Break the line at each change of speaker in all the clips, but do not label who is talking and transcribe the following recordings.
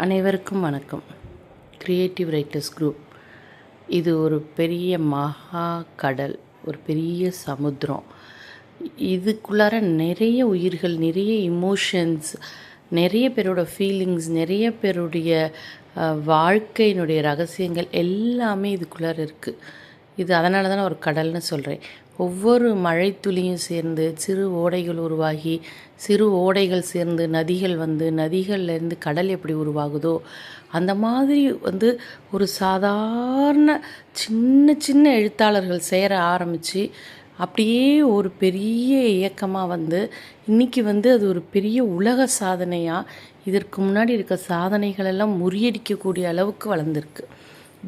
அனைவருக்கும் வணக்கம். Creative writers group இது ஒரு பெரிய மகா கடல், ஒரு பெரிய சமுத்திரம். இதுக்குள்ளார நிறைய உயிர்கள், நிறைய இமோஷன்ஸ், நிறைய பேரோட ஃபீலிங்ஸ், நிறைய பேருடைய வாழ்க்கையினுடைய ரகசியங்கள் எல்லாமே இதுக்குள்ளார இருக்குது. இது அதனால தான் நான் ஒரு கடல்னு சொல்கிறேன். ஒவ்வொரு மழை துளியும் சேர்ந்து சிறு ஓடைகள் உருவாகி, சிறு ஓடைகள் சேர்ந்து நதிகள் வந்து, நதிகள்லேருந்து கடல் எப்படி உருவாகுதோ அந்த மாதிரி ஒரு சாதாரண சின்ன சின்ன எழுத்தாளர்கள் சேர ஆரம்பித்து அப்படியே ஒரு பெரிய இயக்கமாக இன்றைக்கி அது ஒரு பெரிய உலக சாதனையாக, இதற்கு முன்னாடி இருக்க சாதனைகளெல்லாம் முறியடிக்கக்கூடிய அளவுக்கு வளர்ந்துருக்கு.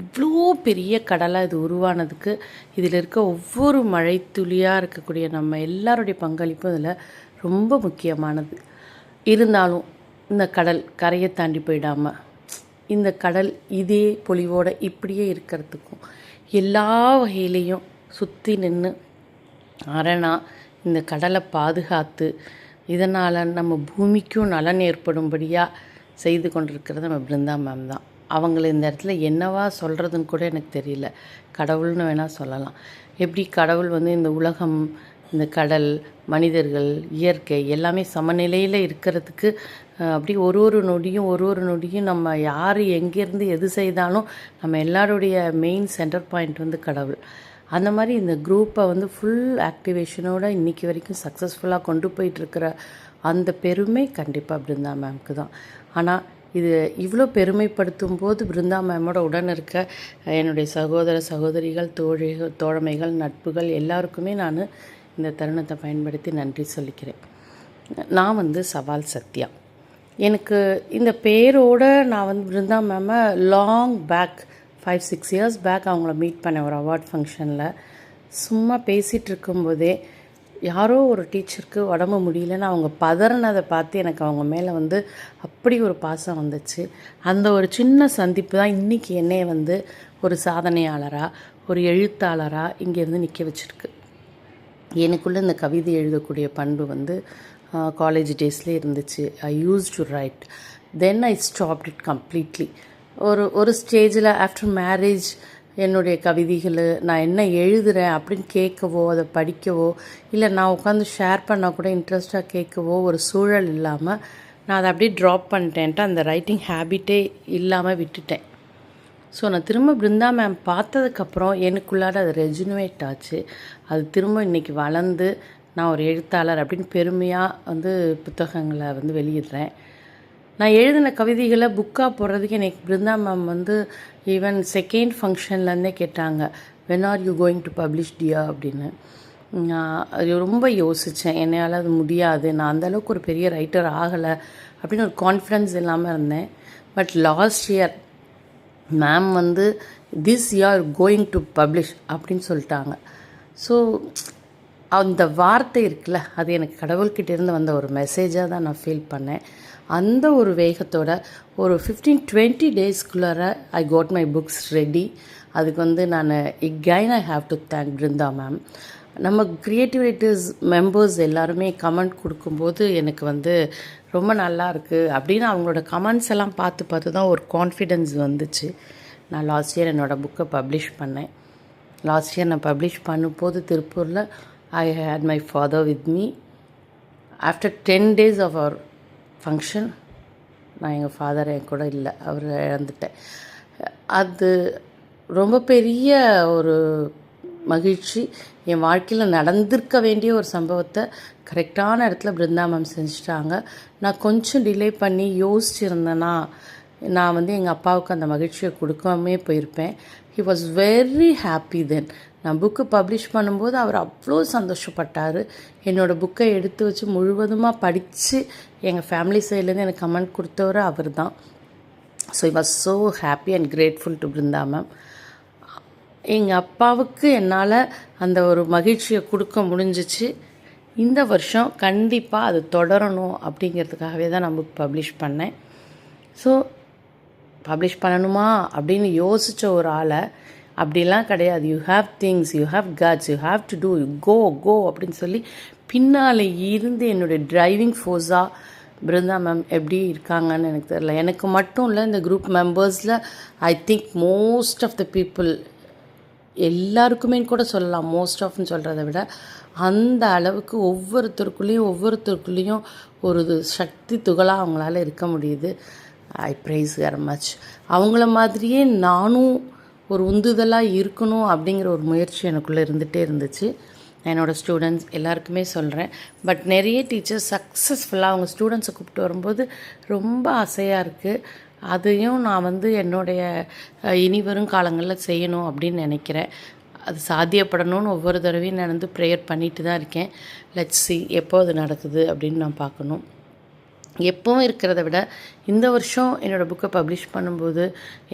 இவ்வளோ பெரிய கடலாக இது உருவானதுக்கு இதில் இருக்க ஒவ்வொரு மழை துளியாக இருக்கக்கூடிய நம்ம எல்லாருடைய பங்களிப்பும் இதில் ரொம்ப முக்கியமானது. இருந்தாலும் இந்த கடல் கரையை தாண்டி போயிடாமல், இந்த கடல் இதே பொலிவோடு இப்படியே இருக்கிறதுக்கும் எல்லா வகையிலையும் சுற்றி நின்று அரணா இந்த கடலை பாதுகாத்து, இதனால் நம்ம பூமிக்கும் நலன் ஏற்படும்படியாக செய்து கொண்டிருக்கிறது நம்ம பிருந்தா மேம் தான். அவங்கள இந்த இடத்துல என்னவா சொல்கிறதுன்னு கூட எனக்கு தெரியல. கடவுள்னு வேணால் சொல்லலாம். எப்படி கடவுள் இந்த உலகம், இந்த கடல், மனிதர்கள், இயற்கை எல்லாமே சமநிலையில் இருக்கிறதுக்கு அப்படி ஒரு ஒரு நொடியும் நம்ம யார் எங்கேருந்து எது செய்தாலும் நம்ம எல்லாருடைய மெயின் சென்டர் பாயிண்ட் கடவுள். அந்த மாதிரி இந்த குரூப்பை ஃபுல் ஆக்டிவேஷனோடு இன்றைக்கி வரைக்கும் சக்ஸஸ்ஃபுல்லாக கொண்டு போயிட்டுருக்கிற அந்த பெருமை கண்டிப்பாக பிருந்தா மேம்க்கு தான். ஆனால் இது இவ்வளோ பெருமைப்படுத்தும் போது பிருந்தா மேமோட உடன் இருக்க என்னுடைய சகோதர சகோதரிகள், தோழமைகள், நட்புகள் எல்லாருக்குமே நான் இந்த தருணத்தை பயன்படுத்தி நன்றி சொல்லிக்கிறேன். நான் சவால் சத்யா. எனக்கு இந்த பேரோடு நான் பிருந்தா மேமை லாங் பேக் 5-6 இயர்ஸ் பேக் அவங்கள மீட் பண்ணேன் ஒரு அவார்ட் ஃபங்க்ஷனில். சும்மா பேசிகிட்டு இருக்கும்போதே யாரோ ஒரு டீச்சருக்கு உடம்பு முடியலன்னு அவங்க பதறினதை பார்த்து எனக்கு அவங்க மேலே அப்படி ஒரு பாசம் வந்துச்சு. அந்த ஒரு சின்ன சந்திப்பு தான் இன்றைக்கி என்னைய ஒரு சாதனையாளராக, ஒரு எழுத்தாளராக இங்கேருந்து நிற்க வச்சுருக்கு. எனக்குள்ளே இந்த கவிதை எழுதக்கூடிய பண்பு காலேஜ் டேஸ்லேயே இருந்துச்சு. I use to write, then I stopped it completely. ஒரு ஸ்டேஜில் ஆஃப்டர் மேரேஜ் என்னுடைய கவிதைகள் நான் என்ன எழுதுகிறேன் அப்படின்னு கேட்கவோ, அதை படிக்கவோ, இல்லை நான் உட்காந்து ஷேர் பண்ணால் கூட இன்ட்ரெஸ்டாக கேட்கவோ ஒரு சூழல் இல்லாமல் நான் அதை அப்படியே ட்ராப் பண்ணிட்டேன்ட்டு அந்த ரைட்டிங் ஹேபிட்டே இல்லாமல் விட்டுட்டேன். ஸோ நான் திரும்ப பிருந்தா மேம் பார்த்ததுக்கப்புறம் எனக்குள்ளார அது ரெஜினுவேட் ஆச்சு. அது திரும்ப இன்றைக்கி வளர்ந்து நான் ஒரு எழுத்தாளர் அப்படின்னு பெருமையாக புத்தகங்களை வெளியிடுறேன். நான் எழுதின கவிதைகளை புக்காக போடுறதுக்கு எனக்கு பிருந்தா மேம் ஈவன் செகண்ட் ஃபங்க்ஷன்லேருந்தே கேட்டாங்க, when are you going to publish டியா அப்படின்னு. நான் ரொம்ப யோசித்தேன், என்னால் அது முடியாது, நான் அந்தளவுக்கு ஒரு பெரிய ரைட்டர் ஆகலை அப்படின்னு ஒரு கான்ஃபிடென்ஸ் இல்லாமல் இருந்தேன். But last year ma'am this year going to publish அப்படின்னு சொல்லிட்டாங்க. ஸோ அந்த வார்த்தை இருக்குல்ல, அது எனக்கு கடவுள்கிட்டேருந்து வந்த ஒரு மெசேஜாக தான் நான் ஃபீல் பண்ணேன். அந்த ஒரு வேகத்தோட ஒரு 15-20 டேஸ்க்குள்ளார I quote my books ready. அதுக்கு நான் again I have to thank Brinda ma'am. நம்ம கிரியேட்டிவ் ரைட்டர்ஸ் மெம்பர்ஸ் எல்லாருமே கமெண்ட் கொடுக்கும்போது எனக்கு ரொம்ப நல்லா இருக்குது அப்படின்னு அவங்களோட கமெண்ட்ஸ் எல்லாம் பார்த்து தான் ஒரு கான்ஃபிடென்ஸ் வந்துச்சு. நான் லாஸ்ட் இயர் என்னோடய புக்கை பப்ளிஷ் பண்ணேன். லாஸ்ட் இயர் நான் பப்ளிஷ் பண்ணும்போது திருப்பூரில் I had my father with me. After 10 days of our function நான் எங்கள் ஃபாதர் என் கூட இல்லை, அவர் இழந்துட்டேன். அது ரொம்ப பெரிய ஒரு மகிழ்ச்சி. என் வாழ்க்கையில் நடந்திருக்க வேண்டிய ஒரு சம்பவத்தை கரெக்டான இடத்துல பிருந்தா மேம் செஞ்சுட்டாங்க. நான் கொஞ்சம் டிலே பண்ணி யோசிச்சுருந்தேன்னா நான் எங்கள் அப்பாவுக்கு அந்த மகிழ்ச்சியை கொடுக்காமே போயிருப்பேன். He was very happy then. நான் புக்கு பப்ளிஷ் பண்ணும்போது அவர் அவ்வளோ சந்தோஷப்பட்டார். என்னோடய புக்கை எடுத்து வச்சு முழுவதுமாக படித்து எங்கள் ஃபேமிலி சைட்லேருந்து எனக்கு கமெண்ட் கொடுத்தவர் அவர் தான். So I was so happy and grateful to Brinda ma'am. எங்கள் அப்பாவுக்கு என்னால் அந்த ஒரு மகிழ்ச்சியை கொடுக்க முடிஞ்சிச்சு. இந்த வருஷம் கண்டிப்பாக அது தொடரணும் அப்படிங்கிறதுக்காகவே தான் நான் புக் பப்ளிஷ் பண்ணேன். ஸோ பப்ளிஷ் பண்ணணுமா அப்படின்னு யோசித்த ஒரு ஆளை அப்படிலாம் கிடையாது. You have things, you have guts, you have to do, go அப்படின்னு சொல்லி பின்னால் இருந்து என்னுடைய டிரைவிங் ஃபோர்ஸாக பிருந்தா மேம் எப்படி இருக்காங்கன்னு எனக்கு தெரியல. எனக்கு மட்டும் இல்லை, இந்த குரூப் மெம்பர்ஸில் I think most of the people, எல்லாருக்குமே கூட சொல்லலாம், மோஸ்ட் ஆஃப்னு சொல்கிறத விட அந்த அளவுக்கு ஒவ்வொருத்தருக்குள்ளேயும் ஒரு சக்தி துகளாக அவங்களால இருக்க முடியுது. ஐ ப்ரைஸ் வெரி மச். அவங்கள மாதிரியே நானும் ஒரு உந்துதலாக இருக்கணும் அப்படிங்கிற ஒரு முயற்சி எனக்குள்ளே இருந்துகிட்டே இருந்துச்சு. என்னோடய ஸ்டூடெண்ட்ஸ் எல்லாருக்குமே சொல்கிறேன். பட் நிறைய டீச்சர்ஸ் சக்ஸஸ்ஃபுல்லாக அவங்க ஸ்டூடெண்ட்ஸை கூப்பிட்டு வரும்போது ரொம்ப ஆசையாக இருக்குது. அதையும் நான் என்னுடைய இனி வரும் காலங்களில் செய்யணும் அப்படின்னு நினைக்கிறேன். அது சாத்தியப்படணும்னு ஒவ்வொரு தடவையும் நான் ப்ரேயர் பண்ணிட்டு தான் இருக்கேன். லெட்ஸ் சி எப்போ அது நடக்குது அப்படின்னு நான் பார்க்கணும். எப்போவும் இருக்கிறத விட இந்த வருஷம் என்னோடய புக்கை பப்ளிஷ் பண்ணும்போது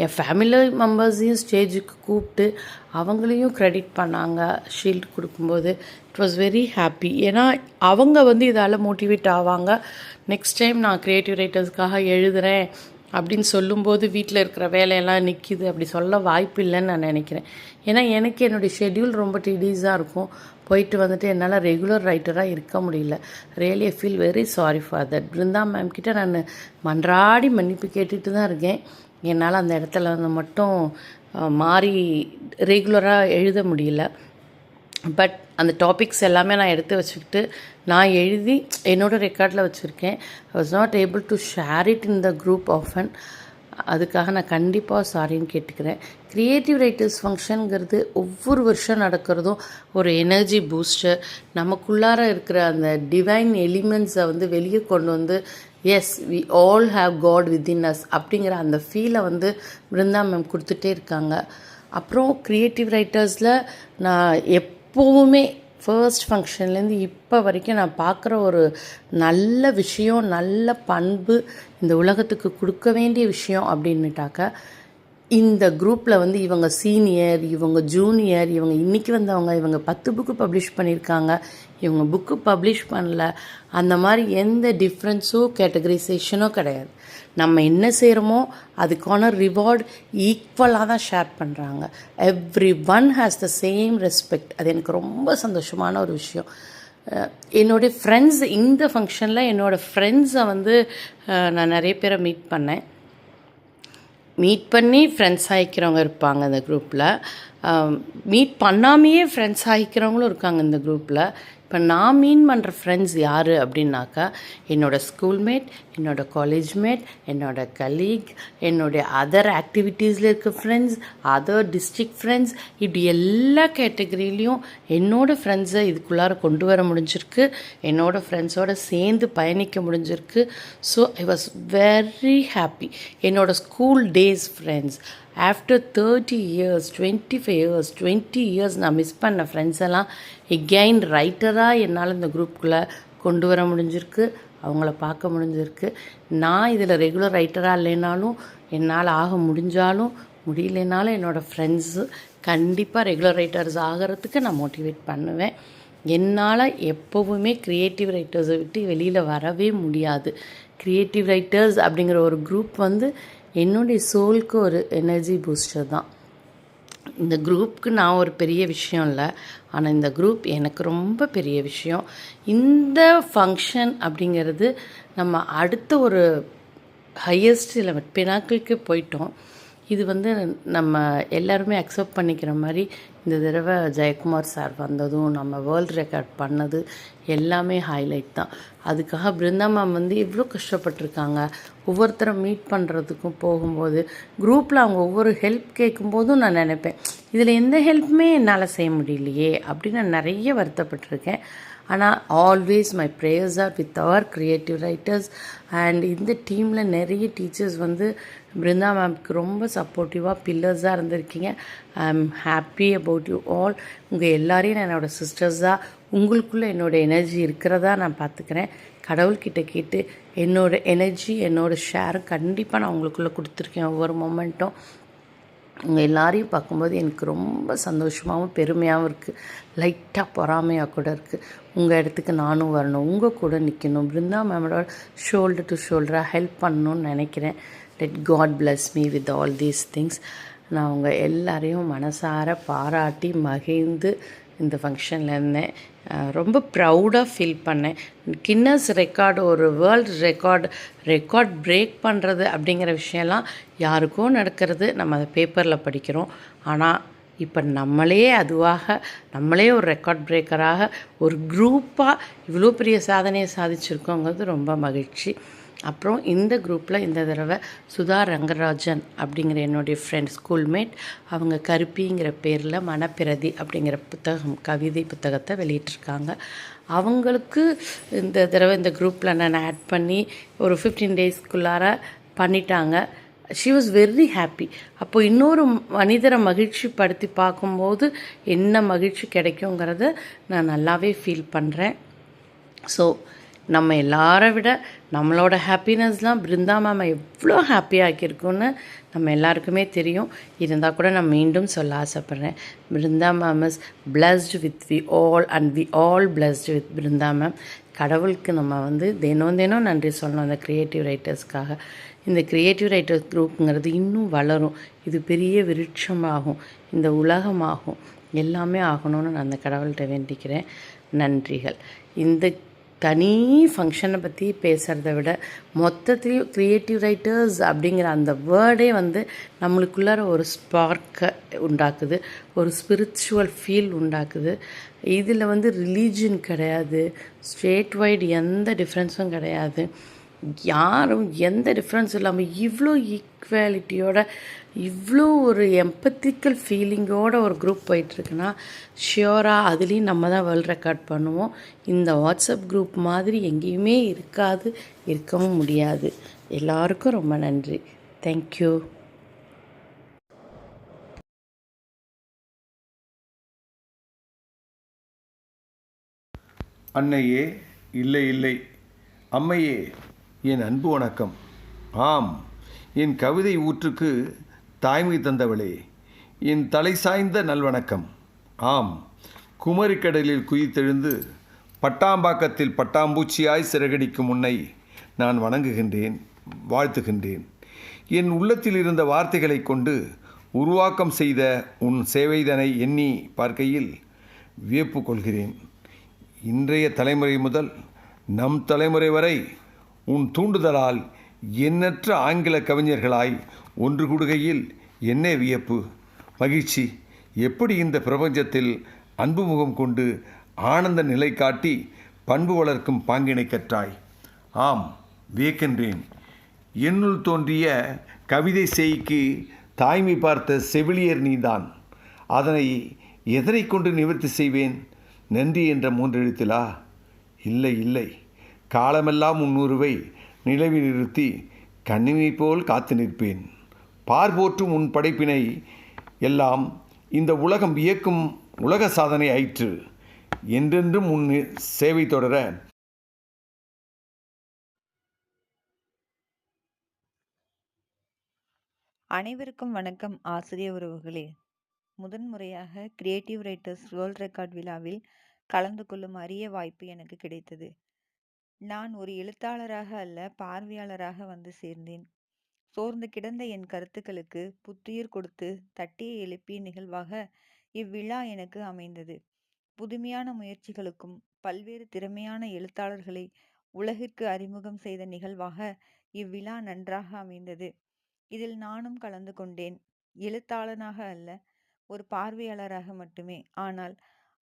என் ஃபேமிலி மெம்பர்ஸையும் ஸ்டேஜுக்கு கூப்பிட்டு அவங்களையும் க்ரெடிட் பண்ணாங்க. ஷீல்டு கொடுக்கும்போது இட் வாஸ் வெரி ஹாப்பி. ஏன்னா அவங்க இதால் மோட்டிவேட் ஆவாங்க. நெக்ஸ்ட் டைம் நான் க்ரியேட்டிவ் ரைட்டர்ஸ்க்காக எழுதுகிறேன் அப்படின்னு சொல்லும்போது வீட்டில் இருக்கிற வேலையெல்லாம் நிற்கிது அப்படி சொல்ல வாய்ப்பு இல்லைன்னு நான் நினைக்கிறேன். ஏன்னா எனக்கு என்னுடைய ஷெட்யூல் ரொம்ப டீடீஸாக இருக்கும். போயிட்டு என்னால் ரெகுலர் ரைட்டராக இருக்க முடியல. Really I feel very sorry for that. Brinda ma'am கிட்ட நான் மன்றாடி மன்னிப்பு கேட்டுட்டு தான் இருக்கேன். என்னால் அந்த இடத்துல மட்டும் மாறி ரெகுலராக எழுத முடியல. பட் அந்த டாபிக்ஸ் எல்லாமே நான் எடுத்து வச்சுக்கிட்டு நான் எழுதி என்னோடய ரெக்கார்டில் வச்சுருக்கேன். I was not able to share it in the group often. அதுக்காக நான் கண்டிப்பாக சாரின்னு கேட்டுக்கிறேன். க்ரியேட்டிவ் ரைட்டர்ஸ் ஃபங்க்ஷனுங்கிறது ஒவ்வொரு வருஷம் நடக்கிறதும் ஒரு எனர்ஜி பூஸ்டர். நமக்குள்ளார இருக்கிற அந்த டிவைன் எலிமெண்ட்ஸை வெளியே கொண்டு as we all have got within us அப்படிங்கிற அந்த ஃபீலை பிருந்தா மேம் கொடுத்துட்டே இருக்காங்க. அப்புறம் க்ரியேட்டிவ் ரைட்டர்ஸில் நான் எப்போவுமே ஃபர்ஸ்ட் ஃபங்க்ஷன்லேருந்து இப்போ வரைக்கும் நான் பார்க்குற ஒரு நல்ல விஷயம், நல்ல பண்பு, இந்த உலகத்துக்கு கொடுக்க வேண்டிய விஷயம் அப்படின்னுட்டாக்க, இந்த குரூப்பில் இவங்க சீனியர், இவங்க ஜூனியர், இவங்க இன்றைக்கி வந்தவங்க, இவங்க 10 புக்கு பப்ளிஷ் பண்ணியிருக்காங்க, இவங்க புக்கு பப்ளிஷ் பண்ணல, அந்த மாதிரி எந்த டிஃப்ரென்ஸோ கேட்டகரைசேஷனோ கிடையாது. நம்ம என்ன செய்கிறோமோ அதுக்கான ரிவார்டு ஈக்குவலாக தான் ஷேர் பண்ணுறாங்க. Every one has the same respect. அது எனக்கு ரொம்ப சந்தோஷமான ஒரு விஷயம். என்னுடைய ஃப்ரெண்ட்ஸ், இந்த ஃபங்க்ஷனில் என்னோடய ஃப்ரெண்ட்ஸை நான் நிறைய பேரை மீட் பண்ணி ஃப்ரெண்ட்ஸ் ஆகிக்கிறவங்க இருப்பாங்க இந்த குரூப்பில். மீட் பண்ணாமையே ஃப்ரெண்ட்ஸ் ஆகிக்கிறவங்களும் இருக்காங்க இந்த குரூப்பில். இப்போ நான் மீன் பண்ணுற ஃப்ரெண்ட்ஸ் யார் அப்படின்னாக்கா, என்னோடய ஸ்கூல்மேட், என்னோடய காலேஜ்மேட், என்னோடய கலீக், என்னுடைய அதர் ஆக்டிவிட்டீஸில் இருக்க ஃப்ரெண்ட்ஸ், அதர் டிஸ்ட்ரிக்ட் ஃப்ரெண்ட்ஸ், இப்படி எல்லா கேட்டகரியிலையும் என்னோடய ஃப்ரெண்ட்ஸை இதுக்குள்ளார கொண்டு வர முடிஞ்சிருக்கு. என்னோடய ஃப்ரெண்ட்ஸோடு சேர்ந்து பயணிக்க முடிஞ்சிருக்கு. So I was very happy. என்னோடய school days friends, after 30 years, 25 years, 20 years நான் மிஸ் பண்ண ஃப்ரெண்ட்ஸ் எல்லாம் எகெயின் ரைட்டராக என்னால் இந்த குரூப்புக்குள்ளே கொண்டு வர முடிஞ்சிருக்கு. அவங்கள பார்க்க முடிஞ்சிருக்கு. நான் இதில் ரெகுலர் ரைட்டராக இல்லைனாலும், என்னால் ஆக முடியலைனாலும் என்னோடய ஃப்ரெண்ட்ஸு கண்டிப்பாக ரெகுலர் ரைட்டர்ஸ் ஆகிறதுக்கு நான் மோட்டிவேட் பண்ணுவேன். என்னால் எப்போவுமே க்ரியேட்டிவ் ரைட்டர்ஸை விட்டு வெளியில் வரவே முடியாது. க்ரியேட்டிவ் ரைட்டர்ஸ் அப்படிங்கிற ஒரு குரூப் என்னுடைய சோலுக்கு ஒரு எனர்ஜி பூஸ்டர் தான். இந்த குரூப்புக்கு நான் ஒரு பெரிய விஷயம் இல்லை, ஆனால் இந்த குரூப் எனக்கு ரொம்ப பெரிய விஷயம். இந்த ஃபங்க்ஷன் அப்படிங்கிறது நம்ம அடுத்த ஒரு ஹையஸ்ட் லெவல் பினாக்கிளுக்கு போயிட்டோம். இது நம்ம எல்லாருமே அக்செப்ட் பண்ணிக்கிற மாதிரி இந்த தடவை ஜெயக்குமார் சார் வந்ததும், நம்ம வேர்ல்டு ரெக்கார்ட் பண்ணது எல்லாமே ஹைலைட் தான். அதுக்காக பிருந்தா மேம் எவ்வளோ கஷ்டப்பட்டிருக்காங்க. ஒவ்வொருத்தரை மீட் பண்ணுறதுக்கும் போகும்போது குரூப்பில் அவங்க ஒவ்வொரு ஹெல்ப் கேட்கும்போதும் நான் நினைப்பேன், இதில் எந்த ஹெல்ப்புமே என்னால் செய்ய முடியலையே அப்படின்னு நான் நிறைய வருத்தப்பட்டிருக்கேன். ஆனால் always my prayers are with our creative writers. And இந்த டீமில் நிறைய டீச்சர்ஸ் பிருந்தா மேம்க்கு ரொம்ப சப்போர்ட்டிவாக பில்லர்ஸாக இருந்திருக்கீங்க. I am happy about you all. உங்கள் எல்லாரையும் நான் என்னோடய சிஸ்டர்ஸாக, உங்களுக்குள்ளே என்னோடய எனர்ஜி இருக்கிறதா நான் பார்த்துக்கிறேன். கடவுள்கிட்ட கேட்டு என்னோடய எனர்ஜி, என்னோடய ஷேரும் கண்டிப்பாக நான் உங்களுக்குள்ளே கொடுத்துருக்கேன். ஒவ்வொரு மொமெண்ட்டும் உங்கள் எல்லாரையும் பார்க்கும்போது எனக்கு ரொம்ப சந்தோஷமாகவும் பெருமையாகவும் இருக்குது. லைட்டாக பொறாமையாக கூட இருக்குது. உங்கள் இடத்துக்கு நானும் வரணும், உங்கள் கூட நிற்கணும், பிருந்தா மேமோட ஷோல்டர் டு ஷோல்டராக ஹெல்ப் பண்ணணும்னு நினைக்கிறேன். Let God bless me with all these things. நான் உங்கள் எல்லாரையும் மனசார பாராட்டி மகிழ்ந்து இந்த ஃபங்க்ஷனில் இருந்தேன். ரொம்ப ப்ரௌடாக ஃபீல் பண்ணேன். கின்னஸ் ரெக்கார்டு, ஒரு வேர்ல்டு ரெக்கார்ட் பிரேக் பண்ணுறது அப்படிங்கிற விஷயம்லாம் யாருக்கோ நடக்கிறது, நம்ம அதை பேப்பரில் படிக்கிறோம். ஆனால் இப்போ நம்மளே ஒரு ரெக்கார்ட் பிரேக்கராக ஒரு குரூப்பாக இவ்வளோ பெரிய சாதனையை சாதிச்சிருக்கோங்கிறது ரொம்ப மகிழ்ச்சி. அப்புறம் இந்த குரூப்பில் இந்த தடவை சுதா ரங்கராஜன் அப்படிங்கிற என்னுடைய ஃப்ரெண்ட், ஸ்கூல்மேட், அவங்க கருப்பிங்கிற பேரில் மனப்பிரதி அப்படிங்கிற கவிதை புத்தகத்தை வெளியிட்டிருக்காங்க. அவங்களுக்கு இந்த தடவை இந்த குரூப்பில் நான் ஆட் பண்ணி ஒரு 15 டேஸ்க்குள்ளார பண்ணிட்டாங்க. She was very happy. அப்போ இன்னொரு மனிதரை மகிழ்ச்சி படுத்தி பார்க்கும்போது என்ன மகிழ்ச்சி கிடைக்குங்கிறத நான் நல்லாவே ஃபீல் பண்ணுறேன். ஸோ நம்ம எல்லாரை விட நம்மளோட ஹாப்பினஸ்லாம் பிருந்தா மேம் எவ்வளோ ஹாப்பியாக்கியிருக்குன்னு நம்ம எல்லாருக்குமே தெரியும். இருந்தால் கூட நான் மீண்டும் சொல்ல ஆசைப்பட்றேன். Brinda ma'am is blessed with we all blessed with Brinda ma'am. கடவுளுக்கு நம்ம தினம் நன்றி சொல்லணும் அந்த க்ரியேட்டிவ் ரைட்டர்ஸ்க்காக. இந்த க்ரியேட்டிவ் ரைட்டர்ஸ் குரூப்புங்கிறது இன்னும் வளரும். இது பெரிய விருட்சமாகும், இந்த உலகமாகும், எல்லாமே ஆகணும்னு நான் அந்த கடவுள்கிட்ட வேண்டிக்கிறேன். நன்றிகள். இந்த தனி ஃபங்க்ஷனை பற்றி பேசுகிறத விட மொத்தத்துலேயும் க்ரியேட்டிவ் ரைட்டர்ஸ் அப்படிங்கிற அந்த வேர்டே நம்மளுக்குள்ளார ஒரு ஸ்பார்க்கை உண்டாக்குது, ஒரு ஸ்பிரிச்சுவல் ஃபீல் உண்டாக்குது. இதில் ரிலீஜன் கிடையாது, ஸ்டேட் வைடு எந்த டிஃப்ரென்ஸும் கிடையாது. யாரும் எந்த டிஃப்ரென்ஸ் இல்லாமல் இவ்வளோ ஈக்குவாலிட்டியோட, இவ்வளோ ஒரு எம்பத்திக்கல் ஃபீலிங்கோட ஒரு குரூப் போயிட்டுருக்குன்னா ஷியோராக அதுலேயும் நம்ம தான் வேர்ல்ட் ரெக்கார்ட் பண்ணுவோம். இந்த வாட்ஸ்அப் குரூப் மாதிரி எங்கேயுமே இருக்காது, இருக்கவும் முடியாது. எல்லாருக்கும் ரொம்ப நன்றி. தேங்க்யூ.
அன்னையே, இல்லை இல்லை, அம்மையே, என் அன்பு வணக்கம். ஆம், என் கவிதை ஊற்றுக்கு தாய்மை தந்தவளே, என் தலை சாய்ந்த நல்வணக்கம். ஆம், குமரிக்கடலில் குதித்தெழுந்து பட்டாம்பாக்கத்தில் பட்டாம்பூச்சியாய் சிறகடிக்கும் உன்னை நான் வணங்குகின்றேன், வாழ்த்துகின்றேன். என் உள்ளத்தில் இருந்த வார்த்தைகளை கொண்டு உருவாக்கம் செய்த உன் சேவைதனை எண்ணி பார்க்கையில் வியப்பு கொள்கிறேன். இன்றைய தலைமுறை முதல் நம் தலைமுறை வரை உன் தூண்டுதலால் எண்ணற்ற ஆங்கில கவிஞர்களாய் ஒன்று கூடுகையில் என்ன வியப்பு, மகிழ்ச்சி. எப்படி இந்த பிரபஞ்சத்தில் அன்பு முகம் கொண்டு ஆனந்த நிலை காட்டி பண்பு வளர்க்கும் பாங்கினை கற்றாய். ஆம், வியக்கின்றேன். என்னுள் தோன்றிய கவிதை செய்க்கு தாய்மை பார்த்த செவிலியர் நீதான். அதனை எதனை கொண்டு நிவர்த்தி செய்வேன்? நன்றி என்ற 3 எழுத்திலா? இல்லை இல்லை, காலமெல்லாம் உன்னுருவை நிலவில் நிறுத்தி கண்ணினை போல் காத்து நிற்பேன். பார்போற்றும் உன் படைப்பினை எல்லாம் இந்த உலகம் வியக்கும் உலக சாதனை ஆயிற்று. என்றென்றும் உன் சேவை தொடர.
அனைவருக்கும் வணக்கம். ஆசிரிய உறவுகளே, முதன்முறையாக கிரியேட்டிவ் ரைட்டர்ஸ் வேர்ல்ட் ரெக்கார்ட் விழாவில் கலந்து கொள்ளும் அரிய வாய்ப்பு எனக்கு கிடைத்தது. நான் ஒரு எழுத்தாளராக அல்ல, பார்வையாளராக வந்து சேர்ந்தேன். சோர்ந்து கிடந்த என் கருத்துக்களுக்கு புத்துயிர் கொடுத்து தட்டியை எழுப்பிய நிகழ்வாக இவ்விழா எனக்கு அமைந்தது. புதுமையான முயற்சிகளுக்கும் பல்வேறு திறமையான எழுத்தாளர்களை உலகிற்கு அறிமுகம் செய்த நிகழ்வாக இவ்விழா நன்றாக அமைந்தது. இதில் நானும் கலந்து கொண்டேன். எழுத்தாளனாக அல்ல, ஒரு பார்வையாளராக மட்டுமே. ஆனால்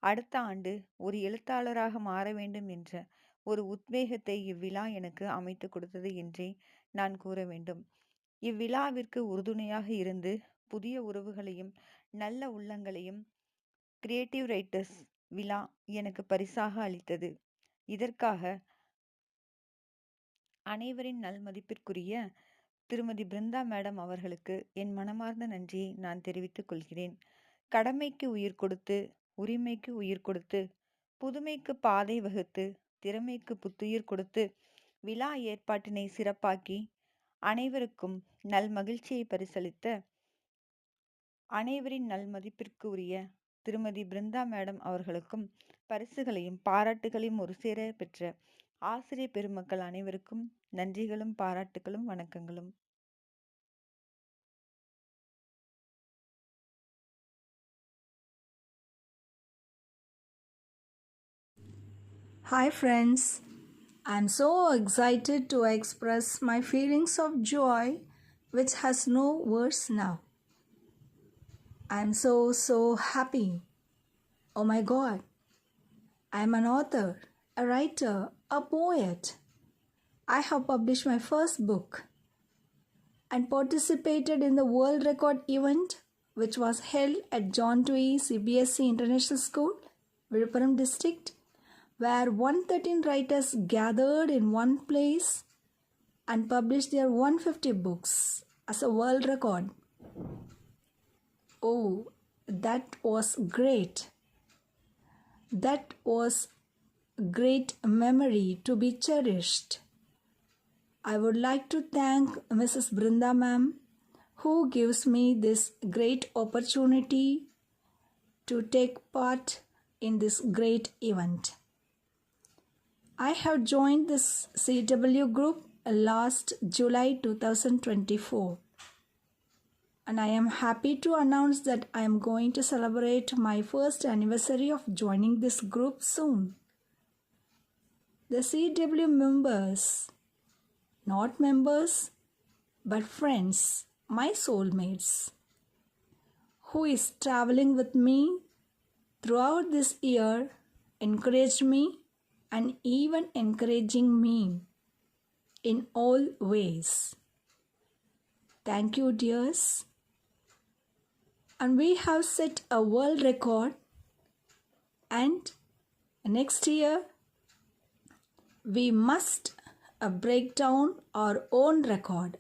அடுத்த ஆண்டு ஒரு எழுத்தாளராக மாற வேண்டும் என்ற ஒரு உத்வேகத்தை இவ்விழா எனக்கு அமைத்து கொடுத்தது என்றே நான் கூற வேண்டும். இவ்விழாவிற்கு உறுதுணையாக இருந்து புதிய உறவுகளையும் நல்ல உள்ளங்களையும் கிரியேட்டிவ் ரைட்டர்ஸ் விழா எனக்கு பரிசாக அளித்தது. இதற்காக அனைவரின் நல்மதிப்பிற்குரிய திருமதி பிருந்தா மேடம் அவர்களுக்கு என் மனமார்ந்த நன்றியை நான் தெரிவித்துக் கொள்கிறேன். கடமைக்கு உயிர் கொடுத்து, உரிமைக்கு உயிர் கொடுத்து, புதுமைக்கு பாதை வகுத்து, திறமைக்கு புத்துயிர் கொடுத்து, விழா ஏற்பாட்டினை சிறப்பாக்கி அனைவருக்கும் நல் மகிழ்ச்சியை பரிசளித்த அனைவரின் நல் மதிப்பிற்கு உரிய திருமதி பிருந்தா மேடம் அவர்களுக்கும் பரிசுகளையும் பாராட்டுகளையும் ஒரு சேர பெற்ற ஆசிரிய பெருமக்கள் அனைவருக்கும் நன்றிகளும் பாராட்டுகளும் வணக்கங்களும்.
Hi, friends. I'm so excited to express my feelings of joy, which has no words now. I'm so happy. Oh my God. I'm an author, a writer, a poet. I have published my first book and participated in the world record event, which was held at John Dewey CBSE International School, Viluppuram district, where 113 writers gathered in one place and published their 150 books as a world record. Oh, that was great. That was a great memory to be cherished. I would like to thank Mrs. Brinda ma'am, who gives me this great opportunity to take part in this great event. I have joined this CW group last July 2024, and I am happy to announce that I am going to celebrate my first anniversary of joining this group soon. The CW members, not members, but friends, my soulmates, who is traveling with me throughout this year, encouraged me and even encouraging me in all ways. Thank you, dears. And we have set a world record, and next year we must break down our own record.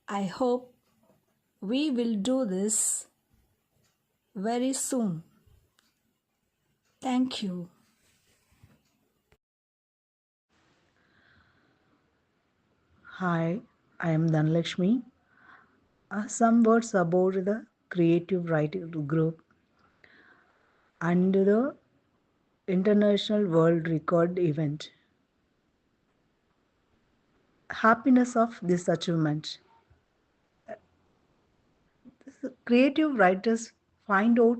I hope we will do this very soon. Thank you.
Hi, I am Dhanlakshmi. Some words about the Creative Writing Group and the International World Record event. Happiness of this achievement. Creative writers find out